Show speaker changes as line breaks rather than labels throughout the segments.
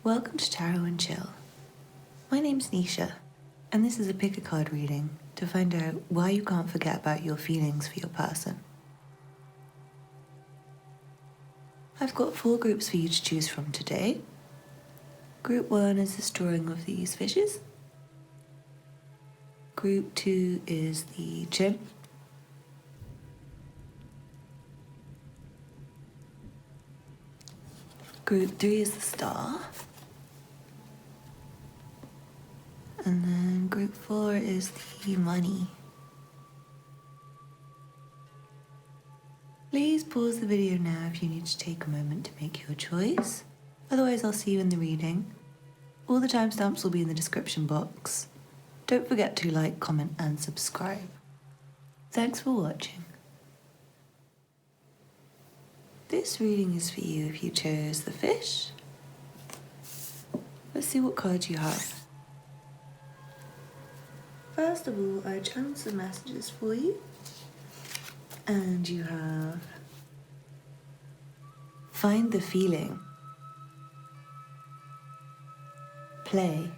Welcome to Tarot and Chill. My name's Nisha, and this is a pick a card reading to find out why you can't forget about your feelings for your person. I've got 4 groups for you to choose from today. Group 1 is this drawing of these fishes. Group 2 is the chimp. Group 3 is the star. And then group 4 is the money. Please pause the video now if you need to take a moment to make your choice. Otherwise, I'll see you in the reading. All the timestamps will be in the description box. Don't forget to like, comment, and subscribe. Thanks for watching. This reading is for you if you chose the fish. Let's see what cards you have. First of all, I channeled some messages for you. And you have find the feeling, play,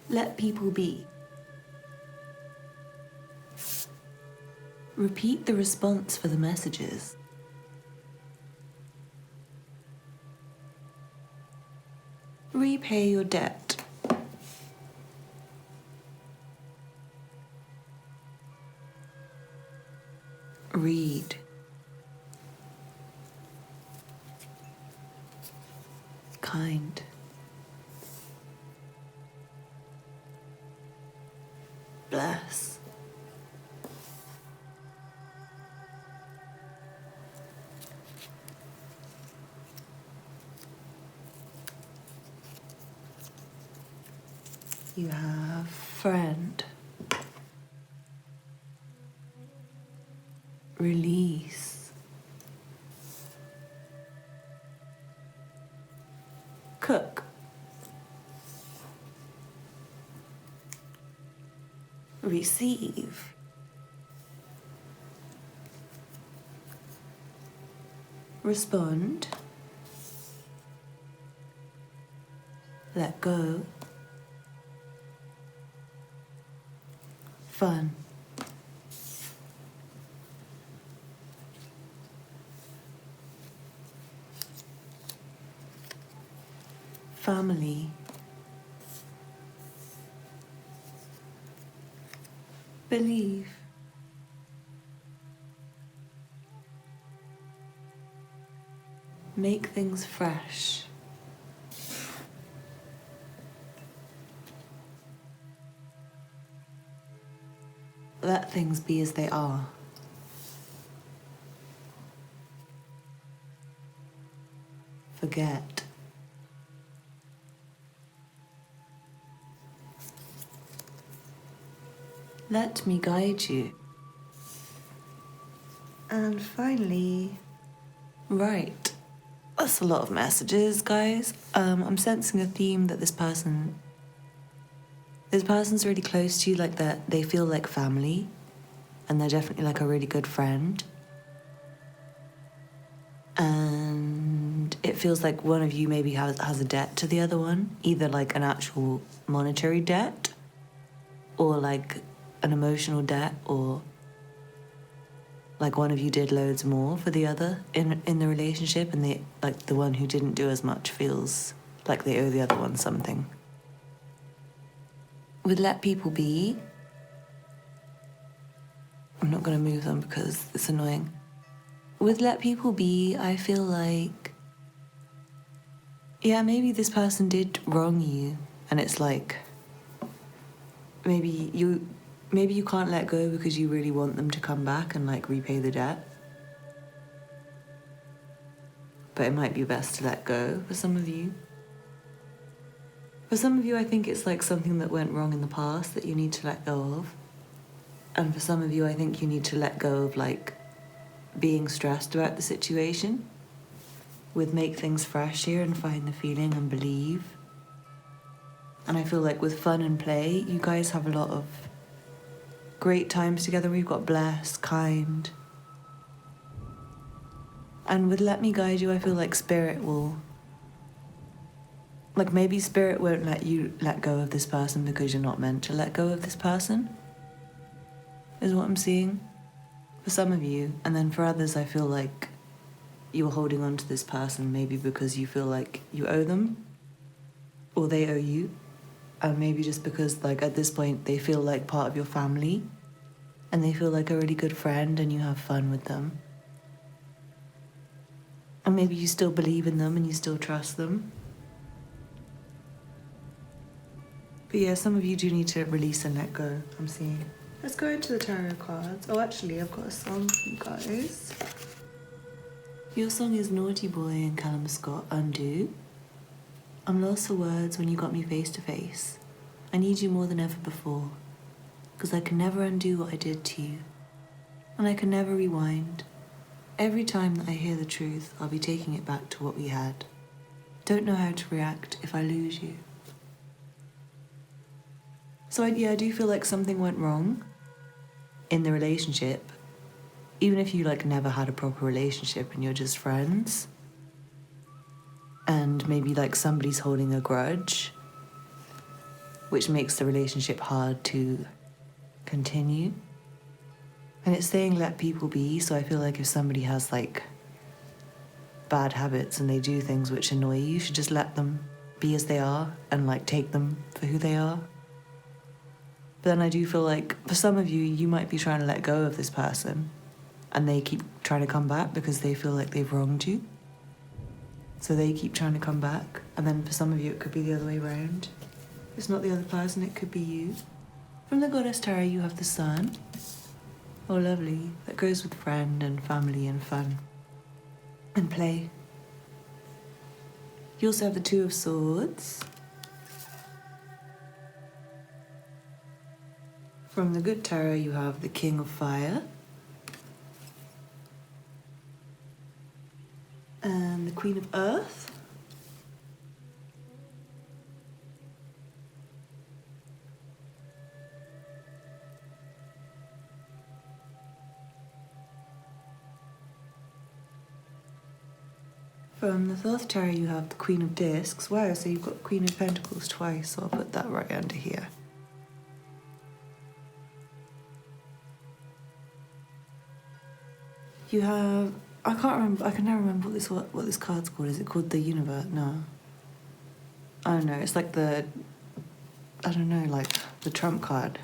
let people be, repeat the response for the messages, repay your debt, read, kind, bless, you have friend, release, cook, receive, respond, let go, fun, family, believe, make things fresh, let things be as they are, forget, let me guide you, and finally, write. That's a lot of messages, guys. I'm sensing a theme that this person's really close to you, like that they feel like family, and they're definitely like a really good friend. And it feels like one of you maybe has a debt to the other one, either like an actual monetary debt, or like an emotional debt, or like one of you did loads more for the other in the relationship, and the one who didn't do as much feels like they owe the other one something. With let people be, I'm not going to move them because it's annoying. With let people be, I feel like, yeah, maybe this person did wrong you, and it's like, maybe you can't let go because you really want them to come back and like repay the debt. But it might be best to let go for some of you. For some of you, I think it's like something that went wrong in the past that you need to let go of. And for some of you, I think you need to let go of like being stressed about the situation. With make things fresh here and find the feeling and believe. And I feel like with fun and play, you guys have a lot of great times together. We've got blessed, kind, And with Let Me Guide You, I feel like Spirit will... Like, maybe Spirit won't let you let go of this person because you're not meant to let go of this person, is what I'm seeing. For some of you. And then for others, I feel like you're holding on to this person maybe because you feel like you owe them, or they owe you. And maybe just because, like, at this point, they feel like part of your family, and they feel like a really good friend, and you have fun with them. And maybe you still believe in them and you still trust them. But yeah, some of you do need to release and let go, I'm seeing. Let's go into the tarot cards. Oh, actually, I've got a song for you guys. Your song is Naughty Boy and Callum Scott, Undo. I'm lost for words when you got me face to face. I need you more than ever before, because I can never undo what I did to you. And I can never rewind. Every time that I hear the truth, I'll be taking it back to what we had. Don't know how to react if I lose you. So I do feel like something went wrong in the relationship, even if you like never had a proper relationship and you're just friends, and maybe like somebody's holding a grudge, which makes the relationship hard to continue. And it's saying let people be, so I feel like if somebody has like bad habits and they do things which annoy you, you should just let them be as they are and like take them for who they are. But then I do feel like for some of you, you might be trying to let go of this person and they keep trying to come back because they feel like they've wronged you. So they keep trying to come back. And then for some of you, it could be the other way around. It's not the other person, it could be you. From the Goddess Tarot, you have the Sun. Oh, lovely. That goes with friend and family and fun and play. You also have the Two of Swords. From the Good Tarot, you have the King of Fire. And the Queen of Earth. From the Thoth Tarot, you have the Queen of Discs. Wow, so you've got Queen of Pentacles twice, so I'll put that right under here. You have... I can't remember... I can never remember what this card's called. Is it called the Universe? No. I don't know. It's like the... I don't know, like the Trump card.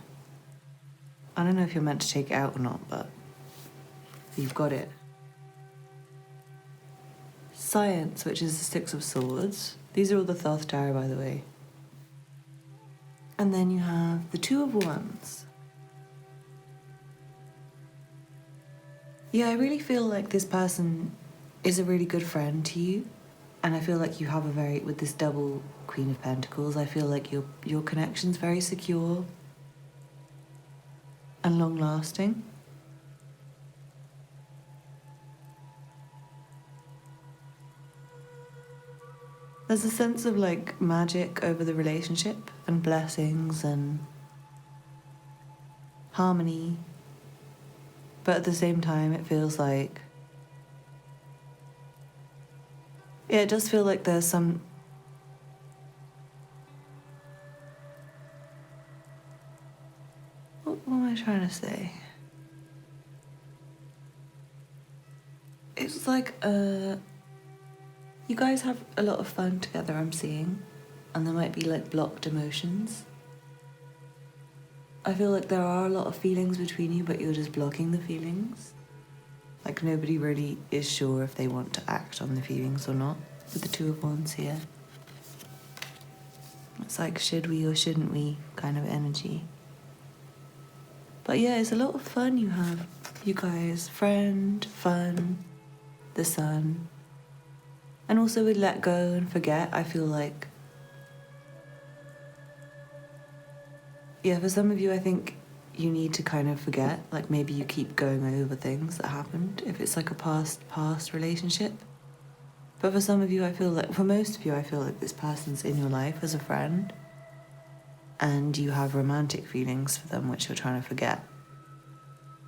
I don't know if you're meant to take it out or not, but you've got it. Science, which is the Six of Swords. These are all the Thoth Tarot, by the way. And then you have the Two of Wands. Yeah, I really feel like this person is a really good friend to you. And I feel like you have a very... With this double Queen of Pentacles, I feel like your connection's very secure and long-lasting. There's a sense of like magic over the relationship and blessings and harmony. But at the same time, it feels like... Yeah, it does feel like there's some... What am I trying to say? It's like, you guys have a lot of fun together, I'm seeing. And there might be like blocked emotions. I feel like there are a lot of feelings between you, but you're just blocking the feelings. Like nobody really is sure if they want to act on the feelings or not. With the Two of Wands here. It's like should we or shouldn't we kind of energy. But yeah, it's a lot of fun you have. You guys, friend, fun, the Sun. And also with let go and forget, I feel like... Yeah, for some of you, I think you need to kind of forget. Like maybe you keep going over things that happened, if it's like a past relationship. But for some of you, I feel like... For most of you, I feel like this person's in your life as a friend. And you have romantic feelings for them, which you're trying to forget.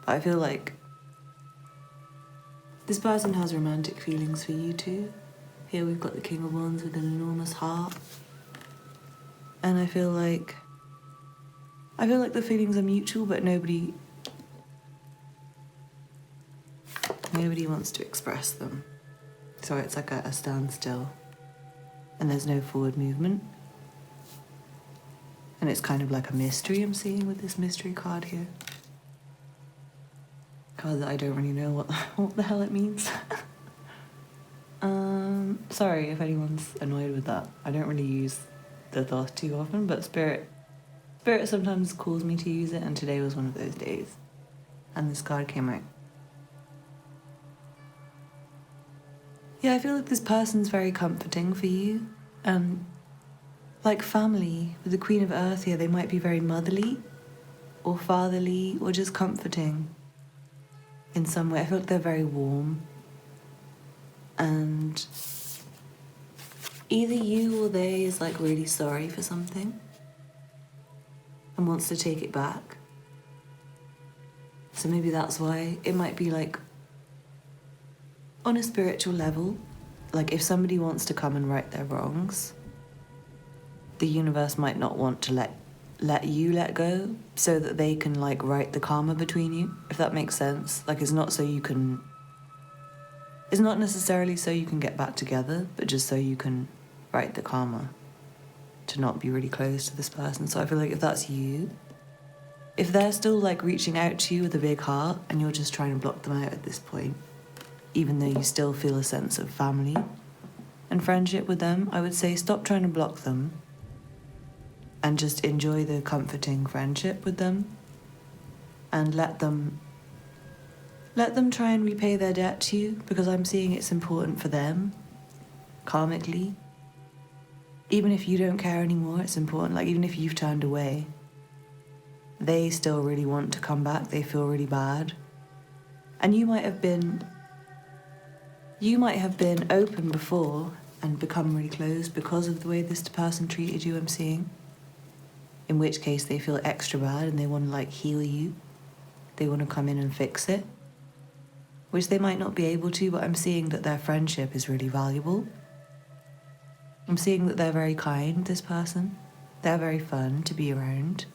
But I feel like... This person has romantic feelings for you too. Here we've got the King of Wands with an enormous heart. And I feel like the feelings are mutual, but nobody wants to express them. So it's like a standstill. And there's no forward movement. And it's kind of like a mystery I'm seeing with this mystery card here. Card that I don't really know what the hell it means. Sorry if anyone's annoyed with that. I don't really use the thoth too often, but Spirit sometimes calls me to use it, and today was one of those days. And this card came out. Yeah, I feel like this person's very comforting for you. And like family, with the Queen of Earth here, they might be very motherly or fatherly or just comforting in some way. I feel like they're very warm. And either you or they is like really sorry for something and wants to take it back. So maybe that's why it might be like on a spiritual level, like if somebody wants to come and right their wrongs, the universe might not want to let you let go so that they can like right the karma between you, if that makes sense. Like it's not necessarily so you can get back together, but just so you can right the karma to not be really close to this person. So I feel like if that's you, if they're still like reaching out to you with a big heart and you're just trying to block them out at this point, even though you still feel a sense of family and friendship with them, I would say stop trying to block them and just enjoy the comforting friendship with them and let them try and repay their debt to you, because I'm seeing it's important for them karmically. Even if you don't care anymore, it's important. Like even if you've turned away, they still really want to come back. They feel really bad. And you might have been open before and become really closed because of the way this person treated you, I'm seeing. In which case they feel extra bad and they want to like heal you. They want to come in and fix it. Which they might not be able to, but I'm seeing that their friendship is really valuable. I'm seeing that they're very kind, this person. They're very fun to be around.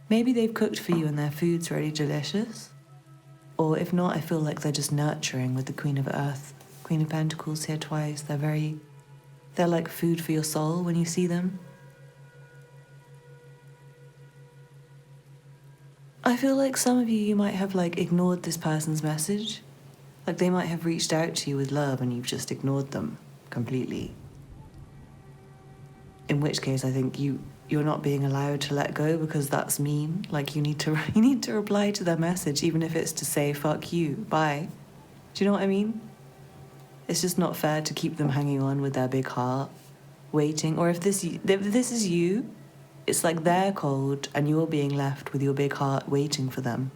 Maybe they've cooked for you and their food's really delicious. Or if not, I feel like they're just nurturing with the Queen of Earth. Queen of Pentacles here twice. They're like food for your soul when you see them. I feel like some of you might have like ignored this person's message. Like they might have reached out to you with love and you've just ignored them completely. In which case I think you're not being allowed to let go, because that's mean. Like you need to reply to their message, even if it's to say fuck you, bye. Do you know what I mean? It's just not fair to keep them hanging on with their big heart, waiting. Or if this is you, it's like they're cold and you're being left with your big heart waiting for them.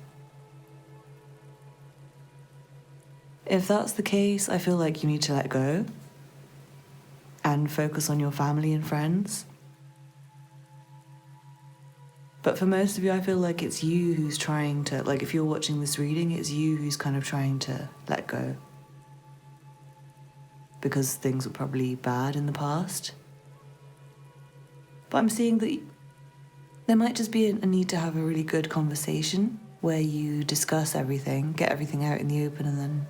If that's the case, I feel like you need to let go and focus on your family and friends. But for most of you, I feel like it's you who's trying to, like if you're watching this reading, it's you who's kind of trying to let go. Because things were probably bad in the past. But I'm seeing that there might just be a need to have a really good conversation where you discuss everything, get everything out in the open, and then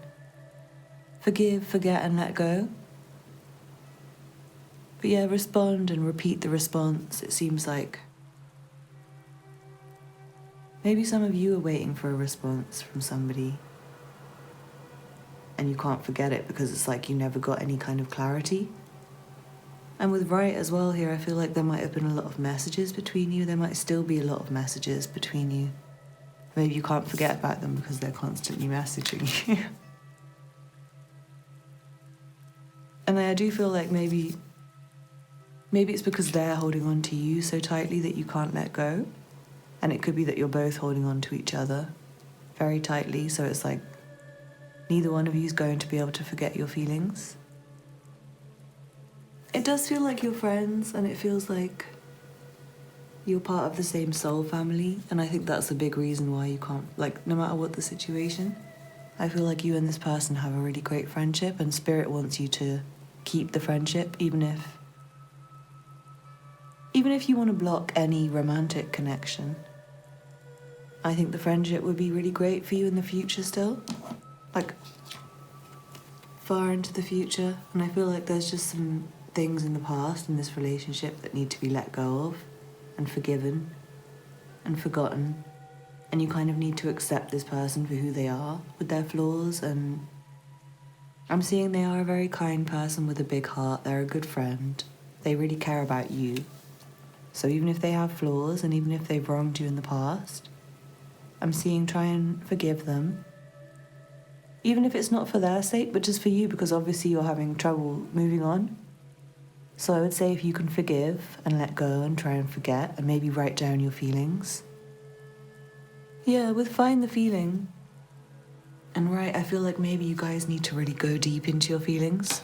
forgive, forget, and let go. But yeah, respond and repeat the response. It seems like maybe some of you are waiting for a response from somebody and you can't forget it because it's like you never got any kind of clarity. And with right as well here, I feel like there might have been a lot of messages between you. There might still be a lot of messages between you. Maybe you can't forget about them because they're constantly messaging you. And I do feel like maybe it's because they're holding on to you so tightly that you can't let go. And it could be that you're both holding on to each other very tightly, so it's like neither one of you is going to be able to forget your feelings. It does feel like you're friends, and it feels like you're part of the same soul family, and I think that's a big reason why you can't, like, no matter what the situation, I feel like you and this person have a really great friendship, and Spirit wants you to keep the friendship, even if you want to block any romantic connection. I think the friendship would be really great for you in the future still. Like, far into the future. And I feel like there's just some things in the past in this relationship that need to be let go of and forgiven and forgotten. And you kind of need to accept this person for who they are, with their flaws. And I'm seeing they are a very kind person with a big heart. They're a good friend. They really care about you. So even if they have flaws and even if they've wronged you in the past, I'm seeing try and forgive them. Even if it's not for their sake, but just for you, because obviously you're having trouble moving on. So I would say if you can forgive and let go and try and forget and maybe write down your feelings. Yeah, with find the feeling. And right, I feel like maybe you guys need to really go deep into your feelings.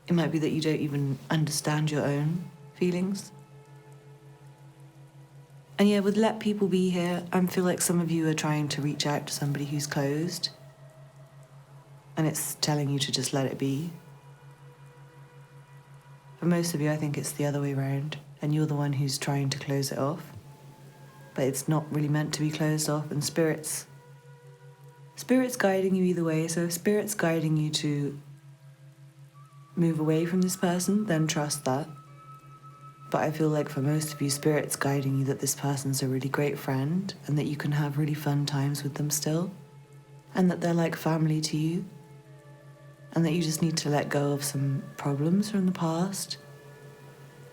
It might be that you don't even understand your own feelings. And yeah, with let people be here, I feel like some of you are trying to reach out to somebody who's closed. And it's telling you to just let it be. For most of you, I think it's the other way around. And you're the one who's trying to close it off. But it's not really meant to be closed off, and Spirit's guiding you either way. So if Spirit's guiding you to move away from this person, then trust that. But I feel like for most of you, Spirit's guiding you that this person's a really great friend and that you can have really fun times with them still. And that they're like family to you. And that you just need to let go of some problems from the past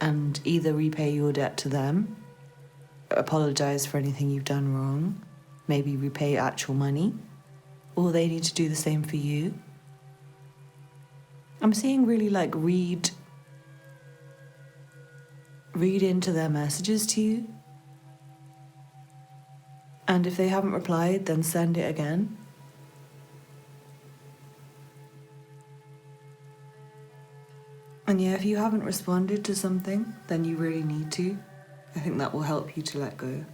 and either repay your debt to them, apologize for anything you've done wrong, maybe repay actual money, or they need to do the same for you. I'm seeing really like read into their messages to you. And if they haven't replied, then send it again. And yeah, if you haven't responded to something, then you really need to. I think that will help you to let go.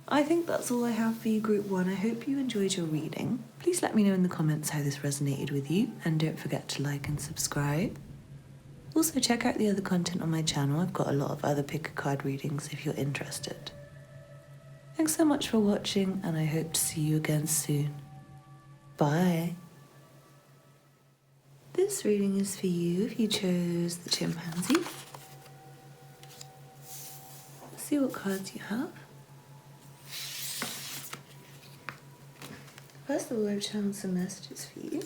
I think that's all I have for you, Group 1. I hope you enjoyed your reading. Please let me know in the comments how this resonated with you, and don't forget to like and subscribe. Also, check out the other content on my channel. I've got a lot of other pick a card readings if you're interested. Thanks so much for watching, and I hope to see you again soon. Bye. This reading is for you if you chose the Chimpanzee. Let's see what cards you have. First of all, I've channeled some messages for you.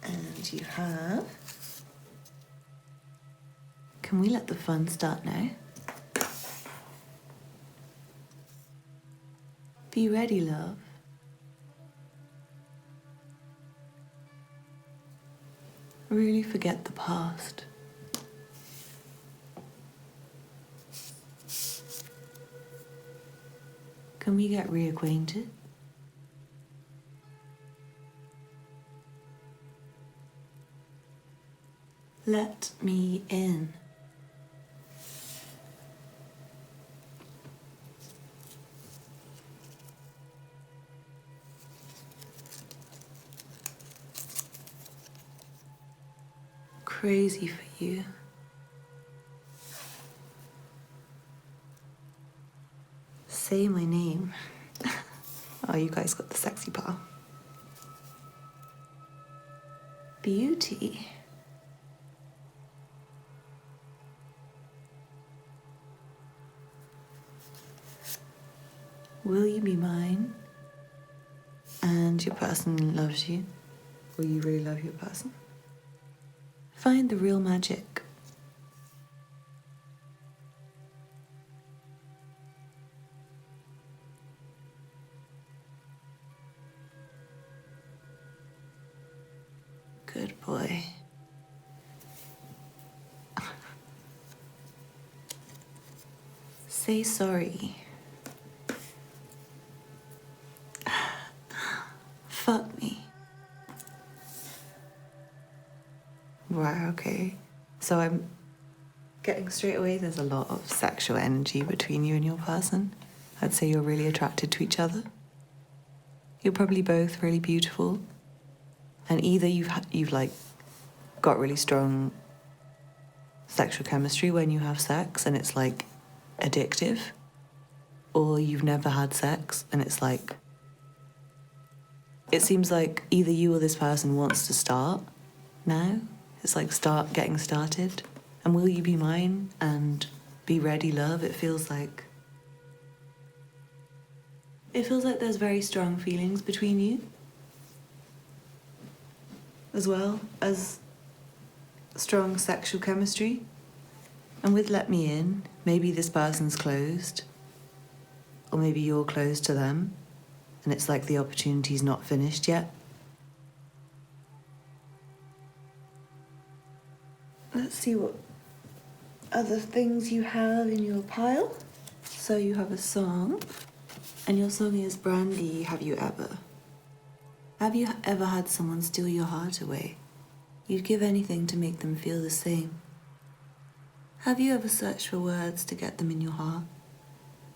And you have... Can we let the fun start now? Be ready, love. Really forget the past. Can we get reacquainted? Let me in. Crazy for you. Say my name. Oh, you guys got the sexy part. Beauty. Will you be mine? And your person loves you. Will you really love your person? Find the real magic. Good boy. Say sorry. Fuck me. Wow, okay. So I'm getting straight away there's a lot of sexual energy between you and your person. I'd say you're really attracted to each other. You're probably both really beautiful, and either you've like got really strong sexual chemistry when you have sex and it's like addictive, or you've never had sex and it's like, it seems like either you or this person wants to start now. It's like getting started. And will you be mine and be ready, love? It feels like there's very strong feelings between you, as well as strong sexual chemistry. And with let me in, maybe this person's closed, or maybe you're closed to them, and it's like the opportunity's not finished yet. Let's see what other things you have in your pile. So you have a song, and your song is Brandy, Have You Ever? Have you ever had someone steal your heart away? You'd give anything to make them feel the same. Have you ever searched for words to get them in your heart,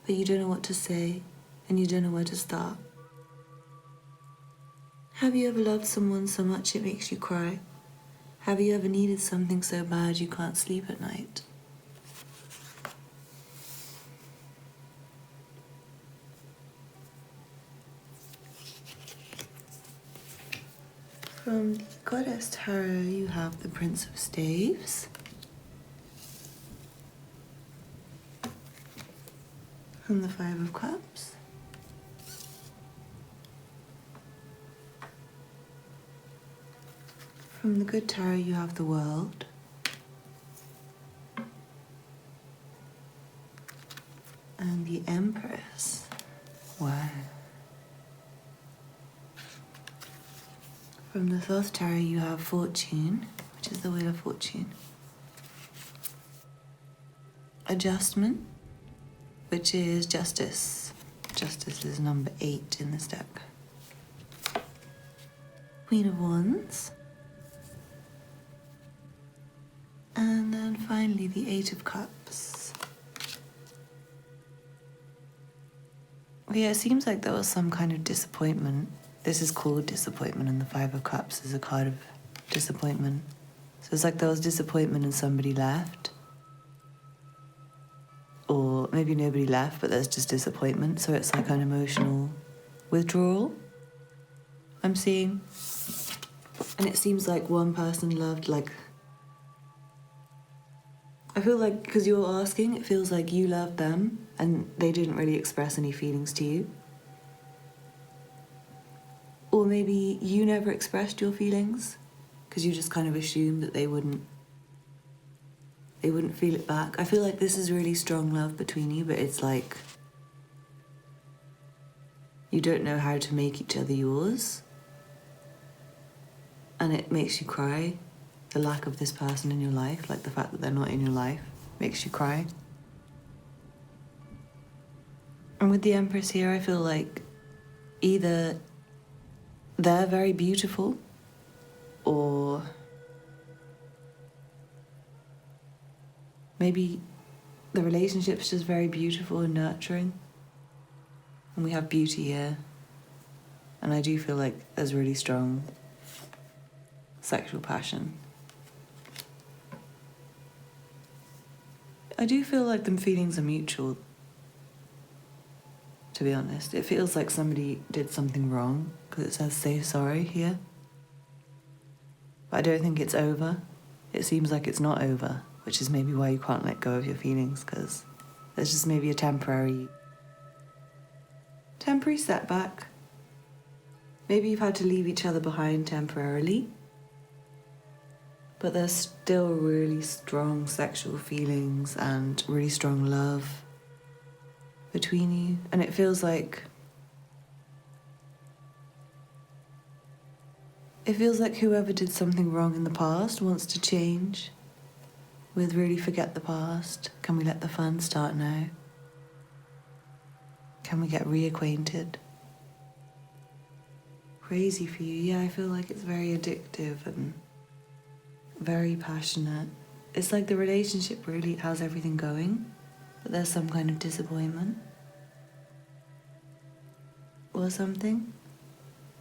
but you don't know what to say, and you don't know where to start? Have you ever loved someone so much it makes you cry? Have you ever needed something so bad you can't sleep at night? From the Goddess Tarot, you have the Prince of Staves. From the Five of Cups. From the Good Tarot, you have the World. And the Empress. Wow. From the Thoth Tarot, you have Fortune, which is the Wheel of Fortune. Adjustment, which is Justice. Justice is number 8 in this deck. Queen of Wands. And then finally the Eight of Cups. Yeah, it seems like there was some kind of disappointment. This is called disappointment, and the Five of Cups is a card of disappointment. So it's like there was disappointment and somebody left. Or maybe nobody left, but there's just disappointment. So it's like an emotional withdrawal, I'm seeing. And it seems like one person loved, like, I feel like, because you're asking, it feels like you loved them and they didn't really express any feelings to you. Or maybe you never expressed your feelings because you just kind of assumed that they wouldn't feel it back. I feel like this is really strong love between you, but it's like you don't know how to make each other yours. And it makes you cry. The lack of this person in your life, like the fact that they're not in your life, makes you cry. And with the Empress here, I feel like either they're very beautiful, or maybe the relationship's just very beautiful and nurturing. And we have beauty here. And I do feel like there's really strong sexual passion. I do feel like them feelings are mutual, to be honest. It feels like somebody did something wrong, because it says say sorry here. But I don't think it's over. It seems like it's not over, which is maybe why you can't let go of your feelings, because there's just maybe a temporary setback. Maybe you've had to leave each other behind temporarily, but there's still really strong sexual feelings and really strong love between you. And it feels like whoever did something wrong in the past wants to change. With really forget the past. Can we let the fun start now? Can we get reacquainted? Crazy for you. Yeah, I feel like it's very addictive and very passionate. It's like the relationship really has everything going, but there's some kind of disappointment. or something.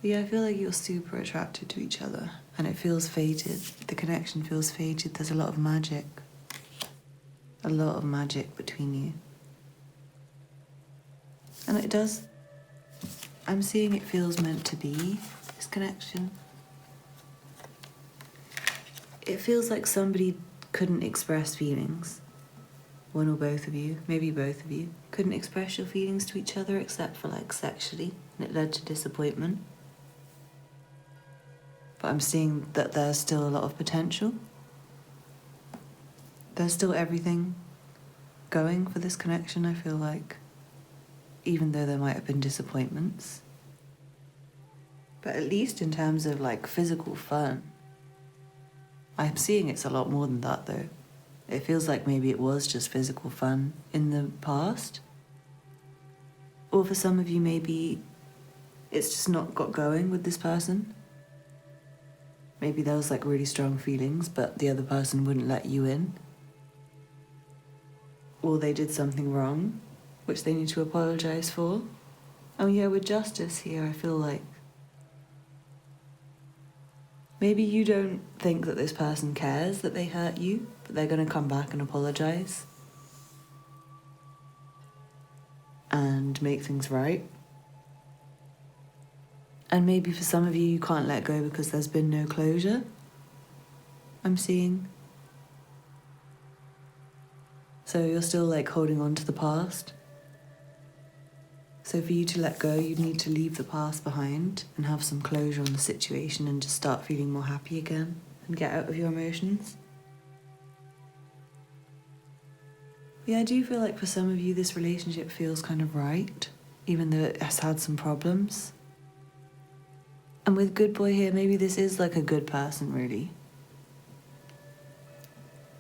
Yeah, I feel like you're super attracted to each other and it feels fated. The connection feels fated. There's a lot of magic. A lot of magic between you. And it does, I'm seeing it feels meant to be, this connection. It feels like somebody couldn't express feelings. One or both of you, maybe both of you, couldn't express your feelings to each other except for like sexually, and it led to disappointment. But I'm seeing that there's still a lot of potential. There's still everything going for this connection, I feel like, even though there might have been disappointments. But at least in terms of like physical fun, I'm seeing it's a lot more than that though. It feels like maybe it was just physical fun in the past. Or for some of you, maybe it's just not got going with this person. Maybe there was like really strong feelings, but the other person wouldn't let you in. Or they did something wrong, which they need to apologize for. Oh yeah, with justice here, I feel like maybe you don't think that this person cares that they hurt you, but they're going to come back and apologize and make things right. And maybe for some of you, you can't let go because there's been no closure, I'm seeing. So you're still like holding on to the past. So for you to let go, you need to leave the past behind and have some closure on the situation and just start feeling more happy again and get out of your emotions. Yeah, I do feel like for some of you, this relationship feels kind of right, even though it has had some problems. And with good boy here, maybe this is like a good person, really.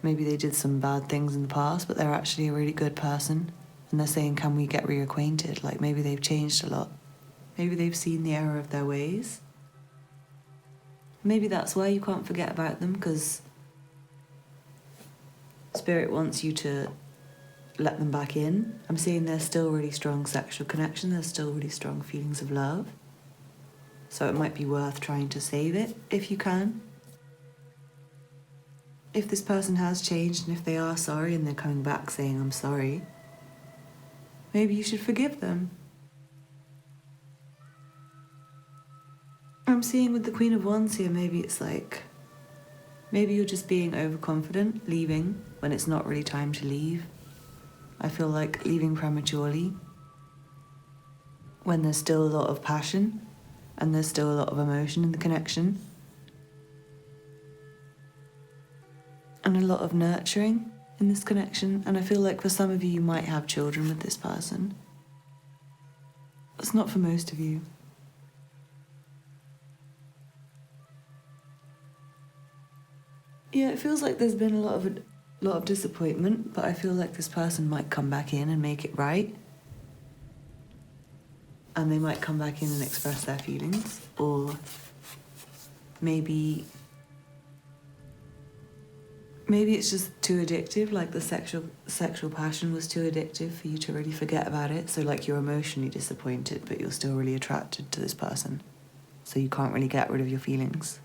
Maybe they did some bad things in the past, but they're actually a really good person. And they're saying, can we get reacquainted? Like maybe they've changed a lot. Maybe they've seen the error of their ways. Maybe that's why you can't forget about them, because Spirit wants you to let them back in. I'm seeing there's still really strong sexual connection. There's still really strong feelings of love. So it might be worth trying to save it if you can. If this person has changed and if they are sorry and they're coming back saying, I'm sorry, maybe you should forgive them. I'm seeing with the Queen of Wands here, maybe it's like, maybe you're just being overconfident, leaving when it's not really time to leave. I feel like leaving prematurely when there's still a lot of passion and there's still a lot of emotion in the connection. And a lot of nurturing in this connection. And I feel like for some of you, you might have children with this person. It's not for most of you. Yeah, it feels like there's been a lot of disappointment, but I feel like this person might come back in and make it right. And they might come back in and express their feelings, or maybe it's just too addictive, like the sexual passion was too addictive for you to really forget about it. So like you're emotionally disappointed, but you're still really attracted to this person. So you can't really get rid of your feelings.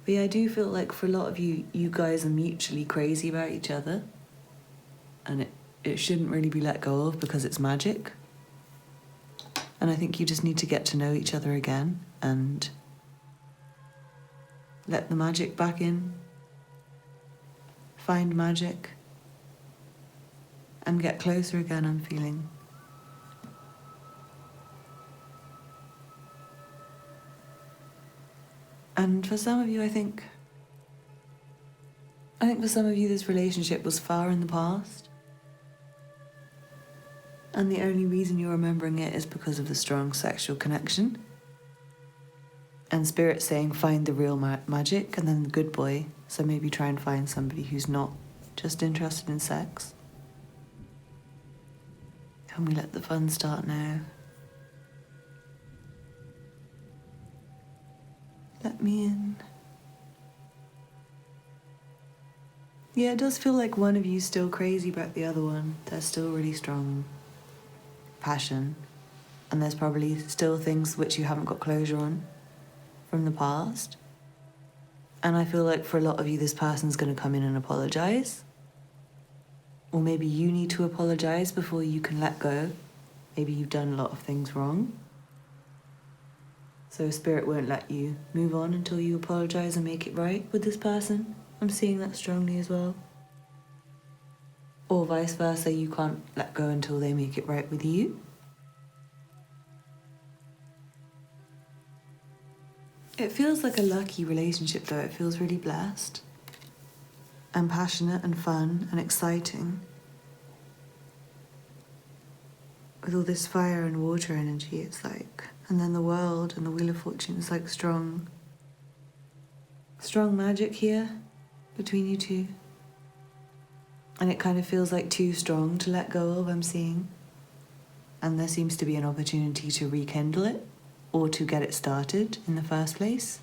But yeah, I do feel like for a lot of you, you guys are mutually crazy about each other. And it shouldn't really be let go of because it's magic. And I think you just need to get to know each other again and let the magic back in. Find magic. And get closer again, I'm feeling. And for some of you, I think for some of you this relationship was far in the past. And the only reason you're remembering it is because of the strong sexual connection. And Spirit saying find the real magic, and then the good boy. So maybe try and find somebody who's not just interested in sex. Can we let the fun start now? Let me in. Yeah, it does feel like one of you's still crazy about the other one. There's still really strong passion, and there's probably still things which you haven't got closure on from the past. And I feel like for a lot of you, this person's going to come in and apologize. Or maybe you need to apologize before you can let go. Maybe you've done a lot of things wrong. So Spirit won't let you move on until you apologize and make it right with this person. I'm seeing that strongly as well. Or vice versa, you can't let go until they make it right with you. It feels like a lucky relationship though. It feels really blessed and passionate and fun and exciting. With all this fire and water energy, it's like, and then the world and the Wheel of Fortune is like strong magic here between you two. And it kind of feels like too strong to let go of, I'm seeing. And there seems to be an opportunity to rekindle it or to get it started in the first place.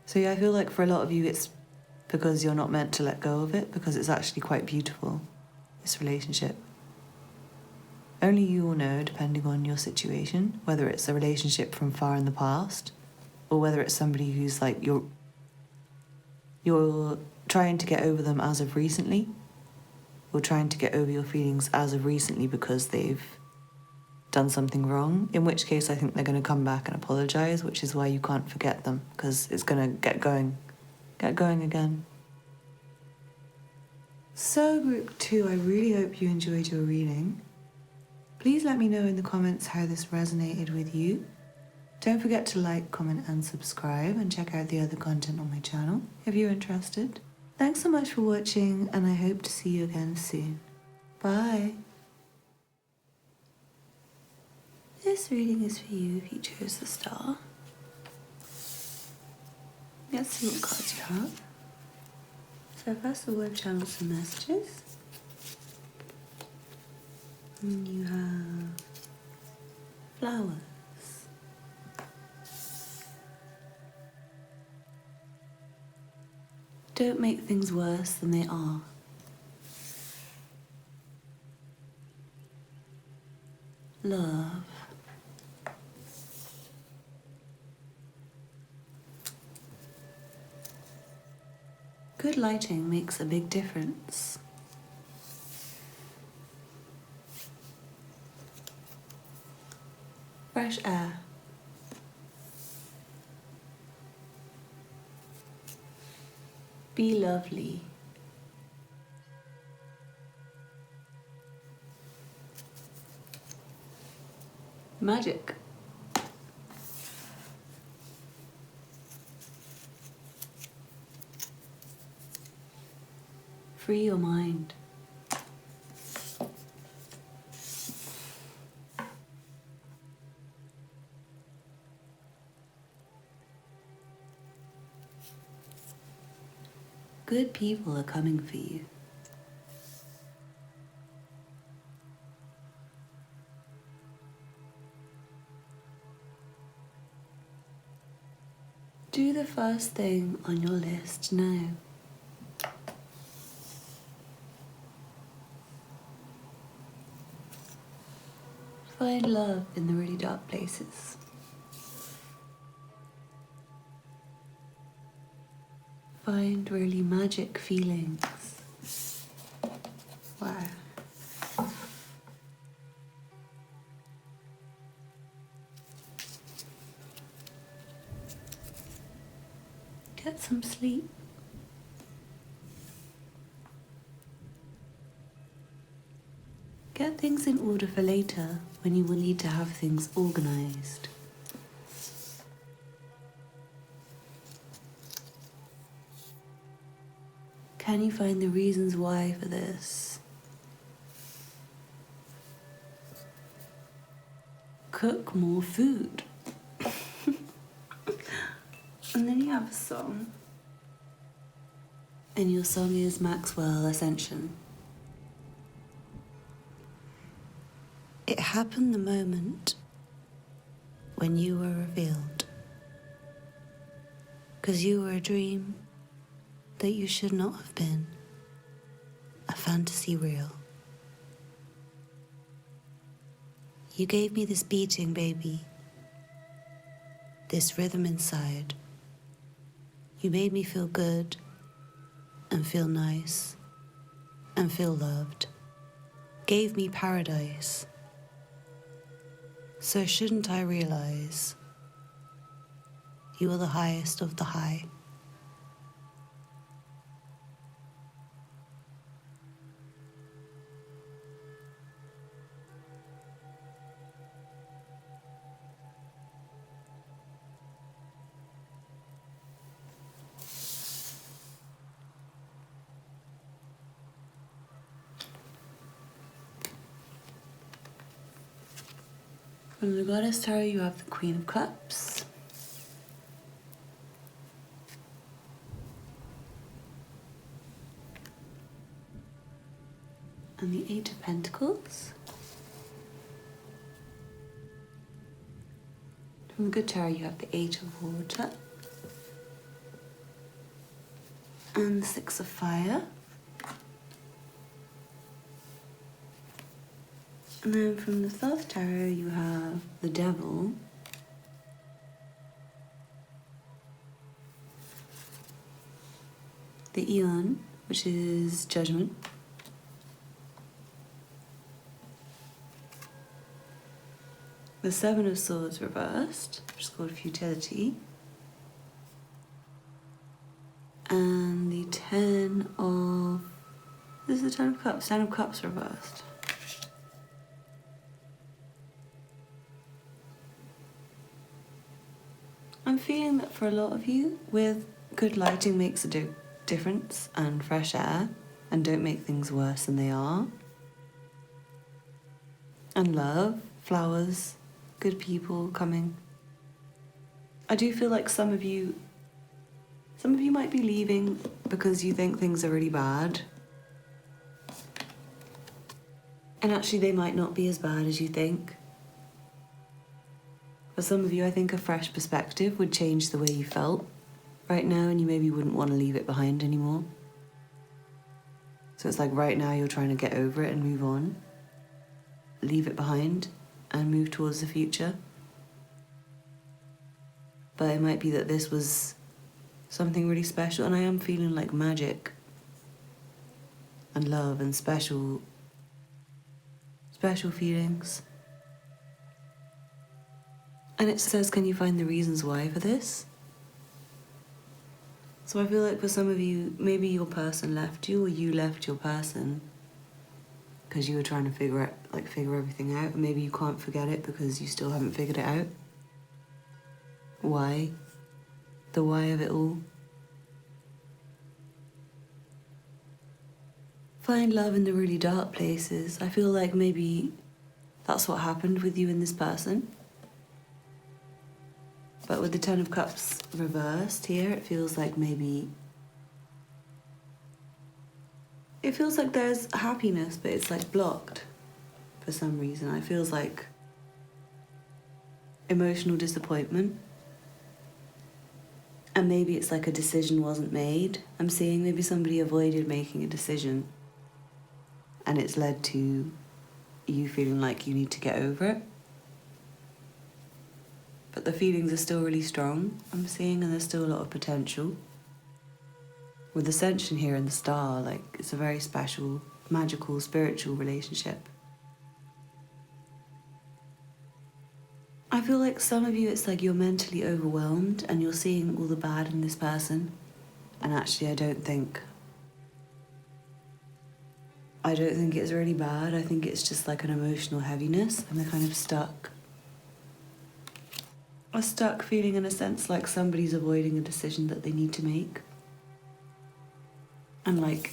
So yeah, I feel like for a lot of you it's because you're not meant to let go of it, because it's actually quite beautiful, this relationship. Only you will know, depending on your situation, whether it's a relationship from far in the past or whether it's somebody who's like you're trying to get over them as of recently, or trying to get over your feelings as of recently because they've done something wrong, in which case I think they're going to come back and apologize, which is why you can't forget them, because it's going to get going again. So group 2, I really hope you enjoyed your reading. Please let me know in the comments how this resonated with you. Don't forget to like, comment and subscribe, and check out the other content on my channel if you're interested. Thanks so much for watching, and I hope to see you again soon. Bye. This reading is for you if you chose the star. Let's see what cards you have. So first of all, I've channeled some messages. And you have flowers. Don't make things worse than they are. Love. Good lighting makes a big difference. Fresh air. Be lovely. Magic. Free your mind. Good people are coming for you. Do the first thing on your list now. Find love in the really dark places. Find really magic feelings. Wow. Get some sleep. Get things in order for later when you will need to have things organized. Can you find the reasons why for this? Cook more food. And then you have a song. And your song is Maxwell Ascension. It happened the moment when you were revealed. 'Cause you were a dream, that you should not have been a fantasy real. You gave me this beating, baby, this rhythm inside. You made me feel good and feel nice and feel loved. Gave me paradise. So shouldn't I realize you are the highest of the high? From the Goddess Tarot, you have the Queen of Cups. And the Eight of Pentacles. From the Good Tarot, you have the Eight of Water. And the Six of Fire. And then from the South Tarot, you have the Devil. The Eon, which is Judgment. The Seven of Swords reversed, which is called Futility. And the this is the Ten of Cups. Ten of Cups reversed. I'm feeling that for a lot of you, with good lighting makes a difference, and fresh air, and don't make things worse than they are. And love, flowers, good people coming. I do feel like some of you might be leaving because you think things are really bad. And actually they might not be as bad as you think. For some of you, I think a fresh perspective would change the way you felt right now, and you maybe wouldn't want to leave it behind anymore. So it's like right now you're trying to get over it and move on. Leave it behind and move towards the future. But it might be that this was something really special, and I am feeling like magic and love and special feelings. And it says, can you find the reasons why for this? So I feel like for some of you, maybe your person left you, or you left your person because you were trying to figure everything out. And maybe you can't forget it because you still haven't figured it out. Why? The why of it all. Find love in the really dark places. I feel like maybe that's what happened with you and this person. But with the Ten of Cups reversed here, it feels like there's happiness, but it's like blocked for some reason. It feels like emotional disappointment. And maybe it's like a decision wasn't made. I'm seeing maybe somebody avoided making a decision, and it's led to you feeling like you need to get over it. But the feelings are still really strong, I'm seeing, and there's still a lot of potential. With Ascension here and the Star, like, it's a very special, magical, spiritual relationship. I feel like some of you, it's like you're mentally overwhelmed and you're seeing all the bad in this person. And actually, I don't think it's really bad. I think it's just like an emotional heaviness, and they're kind of stuck. Are stuck feeling, in a sense, like somebody's avoiding a decision that they need to make. And like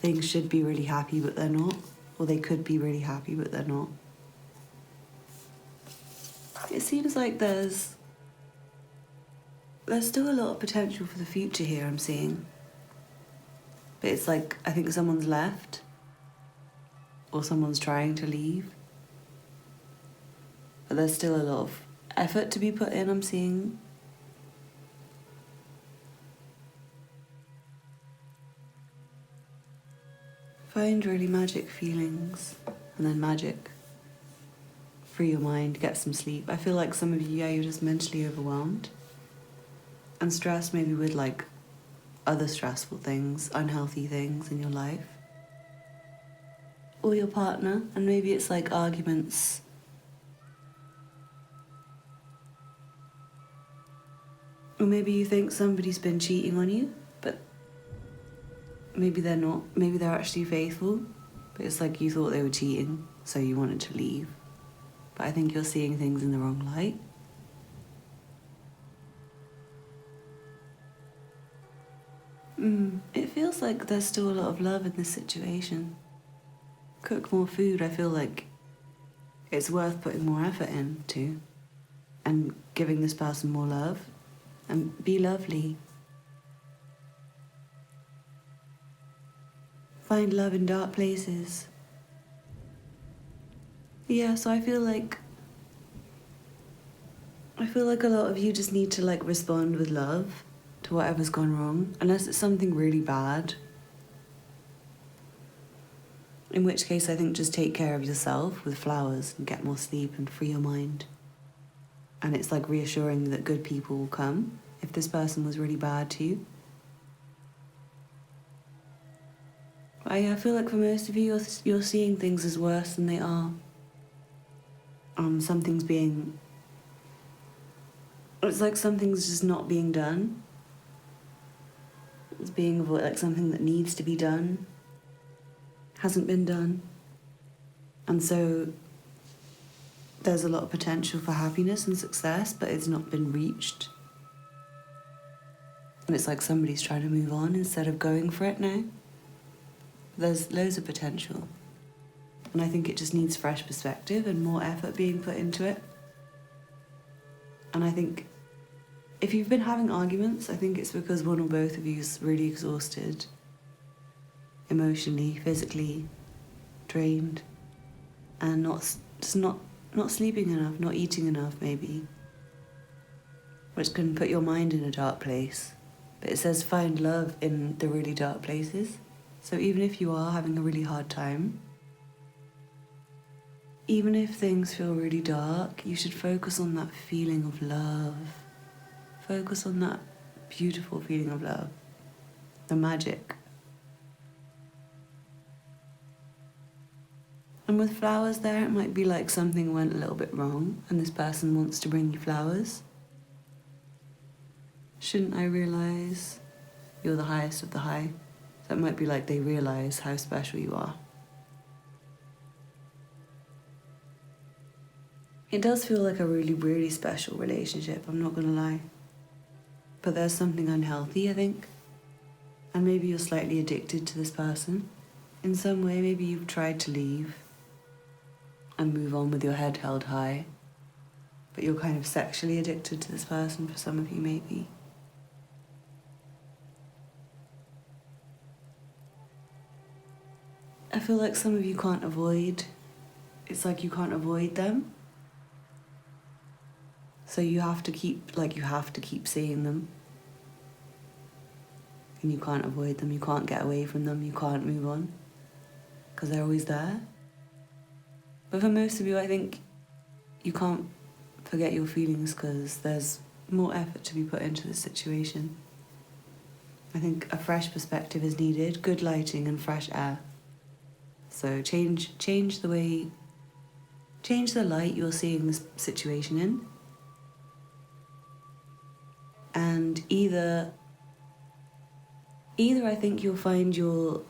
things should be really happy, but they're not. Or they could be really happy, but they're not. It seems like there's still a lot of potential for the future here, I'm seeing. But it's like, I think someone's left, or someone's trying to leave. But there's still a lot of effort to be put in, I'm seeing. Find really magic feelings, and then magic. Free your mind, get some sleep. I feel like some of you, yeah, you're just mentally overwhelmed. And stressed maybe with like other stressful things, unhealthy things in your life. Or your partner, and maybe it's like arguments. Or maybe you think somebody's been cheating on you, but maybe they're not. Maybe they're actually faithful, but it's like you thought they were cheating, so you wanted to leave. But I think you're seeing things in the wrong light. It feels like there's still a lot of love in this situation. Cook more food, I feel like it's worth putting more effort into and giving this person more love, and be lovely. Find love in dark places. Yeah, so I feel like a lot of you just need to like respond with love to whatever's gone wrong, unless it's something really bad. In which case I think just take care of yourself with flowers and get more sleep and free your mind. And it's like reassuring that good people will come if this person was really bad to you. I feel like for most of you, you're seeing things as worse than they are. Something's being... It's like something's just not being done. It's being avoided, like something that needs to be done hasn't been done. And so there's a lot of potential for happiness and success, but it's not been reached. And it's like somebody's trying to move on instead of going for it now. There's loads of potential. And I think it just needs fresh perspective and more effort being put into it. And I think if you've been having arguments, I think it's because one or both of you is really exhausted. Emotionally, physically, drained. And not sleeping enough, not eating enough maybe. Which can put your mind in a dark place. But it says find love in the really dark places. So even if you are having a really hard time, even if things feel really dark, you should focus on that feeling of love. Focus on that beautiful feeling of love. The magic. And with flowers there, it might be like something went a little bit wrong and this person wants to bring you flowers. Shouldn't I realize you're the highest of the high? That might be like they realize how special you are. It does feel like a really, really special relationship, I'm not gonna lie. But there's something unhealthy, I think. And maybe you're slightly addicted to this person. In some way, maybe you've tried to leave and move on with your head held high. But you're kind of sexually addicted to this person, for some of you maybe. I feel like some of you can't avoid, it's like you can't avoid them. So you have to keep seeing them. And you can't avoid them, you can't get away from them, you can't move on. Because they're always there. But for most of you, I think you can't forget your feelings because there's more effort to be put into this situation. I think a fresh perspective is needed, good lighting and fresh air. So change the light you're seeing this situation in. And either I think you'll find you're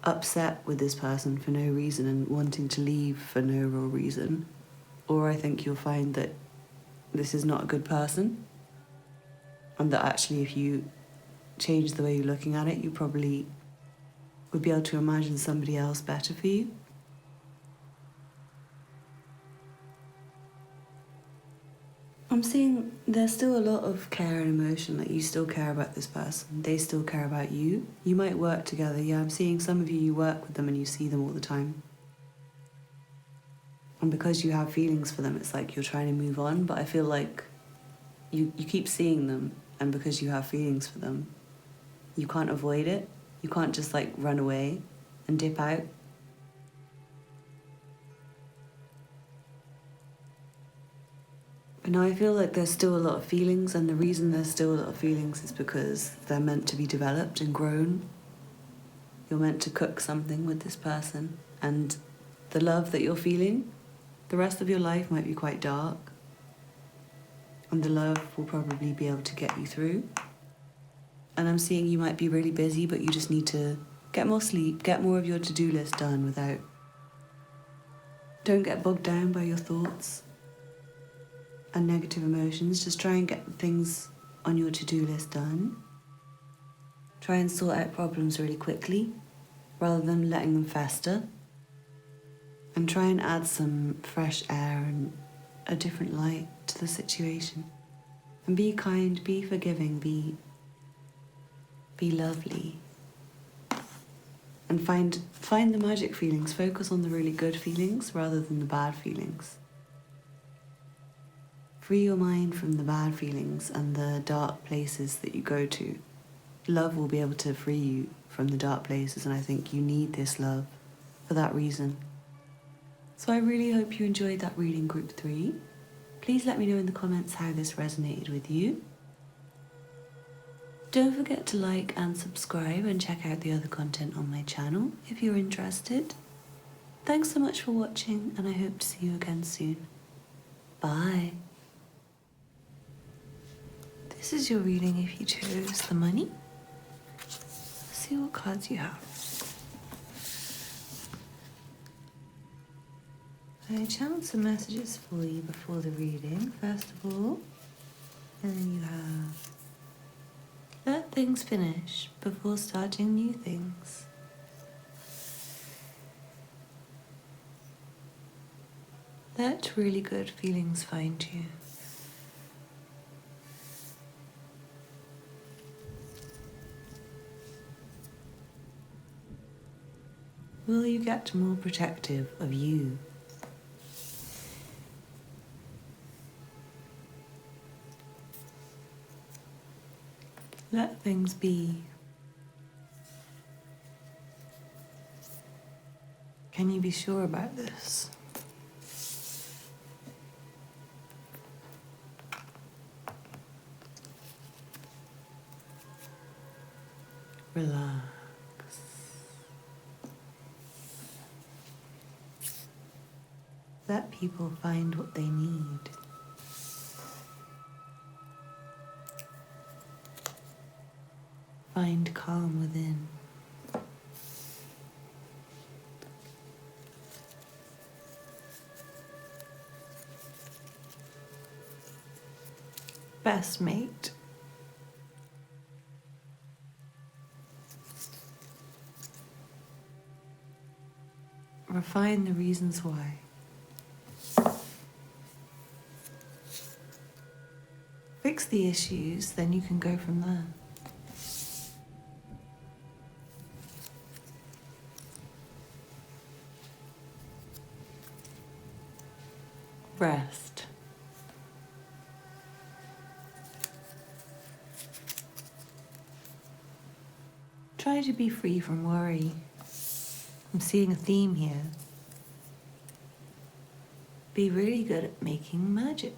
upset with this person for no reason and wanting to leave for no real reason, or I think you'll find that this is not a good person, and that actually if you change the way you're looking at it, you probably would be able to imagine somebody else better for you. I'm seeing there's still a lot of care and emotion, like you still care about this person, they still care about you. You might work together, yeah, I'm seeing some of you work with them and you see them all the time. And because you have feelings for them, it's like you're trying to move on, but I feel like you keep seeing them, and because you have feelings for them, you can't avoid it. You can't just like run away. and dip out. But now I feel like there's still a lot of feelings, and the reason there's still a lot of feelings is because they're meant to be developed and grown. You're meant to cook something with this person, and the love that you're feeling, the rest of your life might be quite dark, and the love will probably be able to get you through. And I'm seeing you might be really busy, but you just need to get more sleep, get more of your to-do list done without... Don't get bogged down by your thoughts and negative emotions. Just try and get things on your to-do list done. Try and sort out problems really quickly rather than letting them fester. And try and add some fresh air and a different light to the situation. And be kind, be forgiving, be lovely. And find the magic feelings. Focus on the really good feelings rather than the bad feelings. Free your mind from the bad feelings and the dark places that you go to. Love will be able to free you from the dark places, and I think you need this love for that reason. So I really hope you enjoyed that reading, group 3. Please let me know in the comments how this resonated with you. Don't forget to like and subscribe and check out the other content on my channel if you're interested. Thanks so much for watching, and I hope to see you again soon. Bye. This is your reading if you chose the money. Let's see what cards you have. I channeled some messages for you before the reading, first of all. And then you have, let things finish before starting new things. Let really good feelings find you. Will you get more protective of you? Let things be. Can you be sure about this? Relax. Let people find what they need. Find calm within. Best mate. Refine the reasons why. Fix the issues, then you can go from there. Rest. Try to be free from worry. I'm seeing a theme here. Be really good at making magic.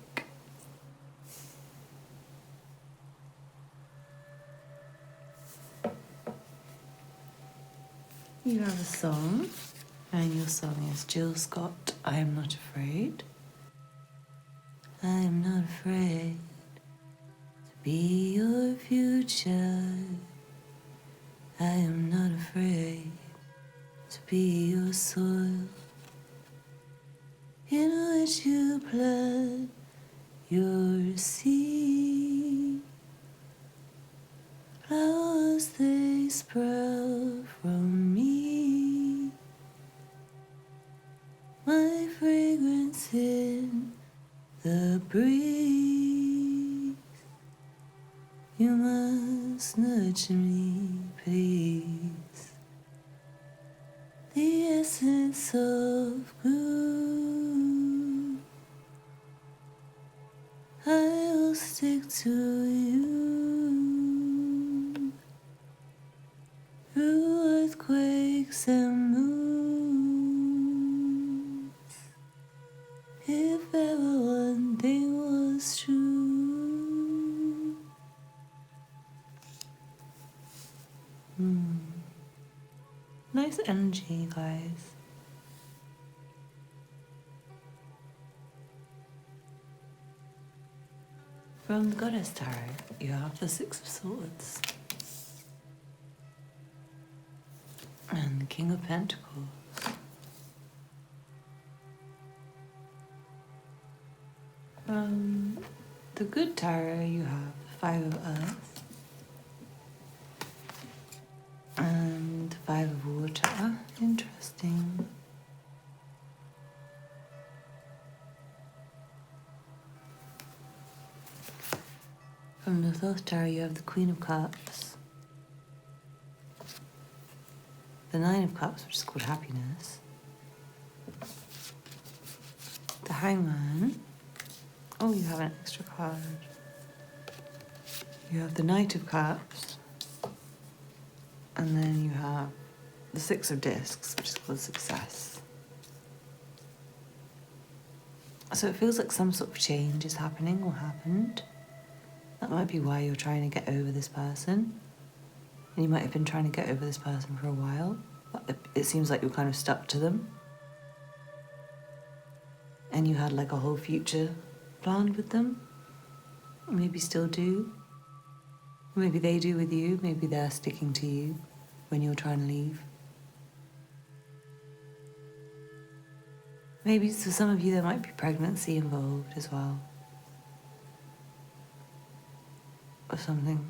You have a song, and your song is Jill Scott, I Am Not Afraid. I am not afraid to be your future. I am not afraid to be your soil, in which you plant your seed. Flowers they sprout from me, my fragrance in the breeze. You must nurture me, please. The essence of blue, I will stick to you. Through earthquakes makes them move. If ever one thing was true. Nice energy, guys. From the Goddess Tarot, you have the Six of Swords and the King of Pentacles. From the Good Tarot, you have the Five of Earth and the Five of Water. Interesting. From the Fourth Tarot, you have the Queen of Cups, the Nine of Cups, which is called Happiness, the Hangman. Oh, you have an extra card. You have the Knight of Cups, and then you have the Six of Discs, which is called Success. So it feels like some sort of change is happening or happened. That might be why you're trying to get over this person. And you might have been trying to get over this person for a while, but it seems like you're kind of stuck to them. And you had like a whole future planned with them. Maybe still do. Maybe they do with you. Maybe they're sticking to you when you're trying to leave. Maybe for some of you there might be pregnancy involved as well. Or something.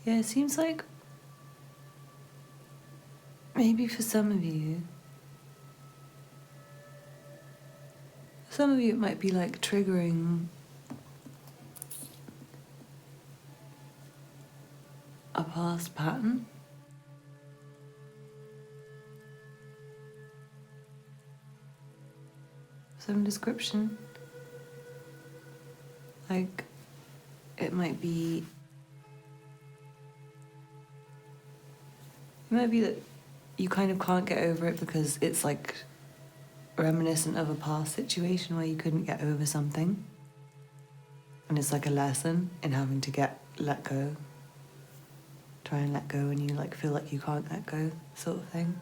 Yeah, it seems like maybe for some of you it might be like triggering a past pattern. Some description. Like, it might be that you kind of can't get over it because it's like reminiscent of a past situation where you couldn't get over something. And it's like a lesson in having to let go. Try and let go when you like feel like you can't let go, sort of thing.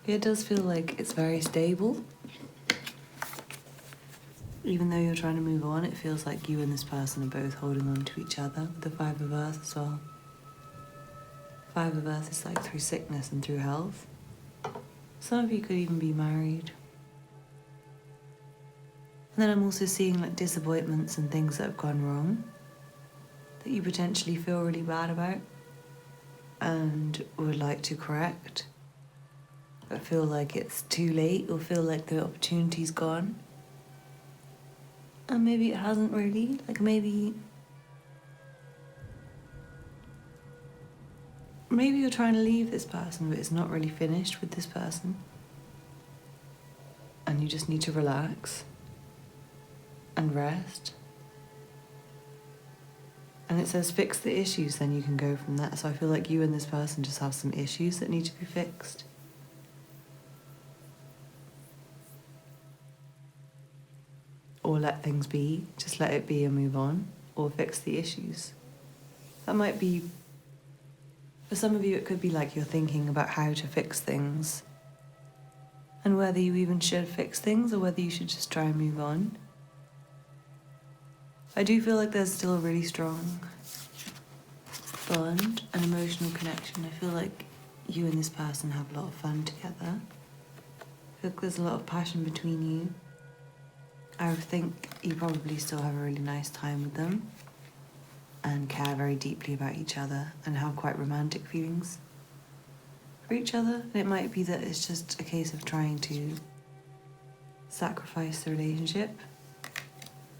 It does feel like it's very stable. Even though you're trying to move on, it feels like you and this person are both holding on to each other with the Five of Earth as well. Five of Earth is like through sickness and through health. Some of you could even be married. And then I'm also seeing like disappointments and things that have gone wrong that you potentially feel really bad about and would like to correct, but feel like it's too late or feel like the opportunity's gone. And maybe it hasn't really. Like maybe you're trying to leave this person, but it's not really finished with this person. And you just need to relax and rest. And it says fix the issues, then you can go from that. So I feel like you and this person just have some issues that need to be fixed. Or let things be, just let it be and move on, or fix the issues. That might be, for some of you it could be like you're thinking about how to fix things and whether you even should fix things or whether you should just try and move on. I do feel like there's still a really strong bond and emotional connection. I feel like you and this person have a lot of fun together. I feel like there's a lot of passion between you. I think you probably still have a really nice time with them and care very deeply about each other and have quite romantic feelings for each other. And it might be that it's just a case of trying to sacrifice the relationship,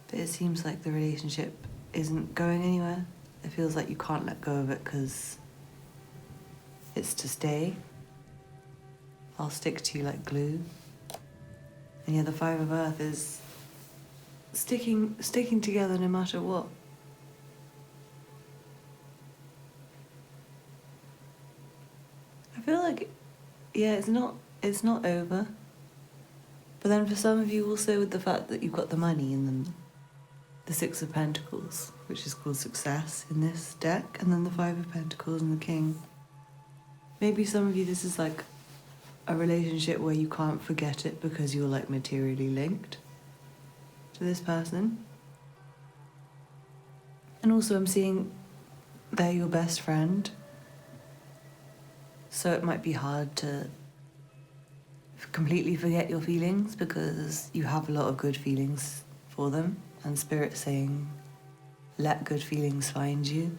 but it seems like the relationship isn't going anywhere. It feels like you can't let go of it because it's to stay. I'll stick to you like glue. And yeah, the Five of Earth is sticking together no matter what. yeah, it's not over. But then for some of you also with the fact that you've got the money and then the Six of Pentacles, which is called success in this deck, and then the Five of Pentacles and the King. Maybe some of you this is like a relationship where you can't forget it because you're like materially linked to this person. And also I'm seeing they're your best friend. So it might be hard to completely forget your feelings because you have a lot of good feelings for them, and Spirit saying, let good feelings find you.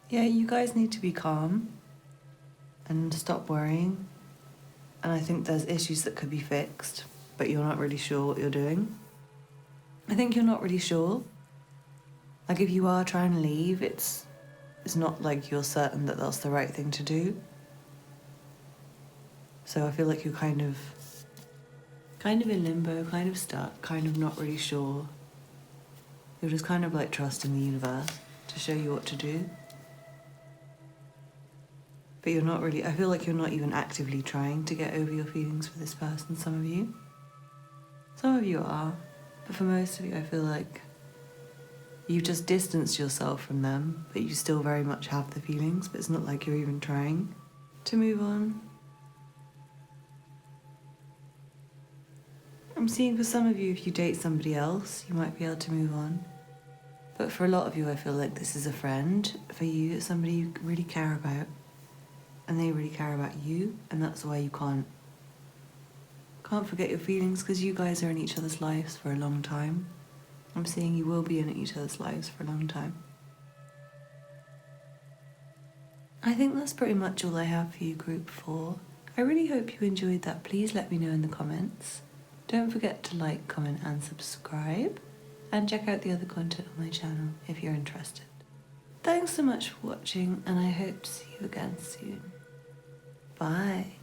Yeah, you guys need to be calm and stop worrying. And I think there's issues that could be fixed, but you're not really sure what you're doing. I think you're not really sure. Like if you are trying to leave, it's not like you're certain that that's the right thing to do. So I feel like you're kind of in limbo, kind of stuck, kind of not really sure. You're just kind of like trusting the universe to show you what to do. But you're not really, I feel like you're not even actively trying to get over your feelings for this person, some of you. Some of you are, but for most of you I feel like you've just distanced yourself from them, but you still very much have the feelings, but it's not like you're even trying to move on. I'm seeing for some of you, if you date somebody else, you might be able to move on. But for a lot of you, I feel like this is a friend for you, somebody you really care about, and they really care about you, and that's why you can't forget your feelings, because you guys are in each other's lives for a long time. I'm seeing you will be in each other's lives for a long time. I think that's pretty much all I have for you, Group 4. I really hope you enjoyed that. Please let me know in the comments. Don't forget to like, comment and subscribe. And check out the other content on my channel if you're interested. Thanks so much for watching, and I hope to see you again soon. Bye.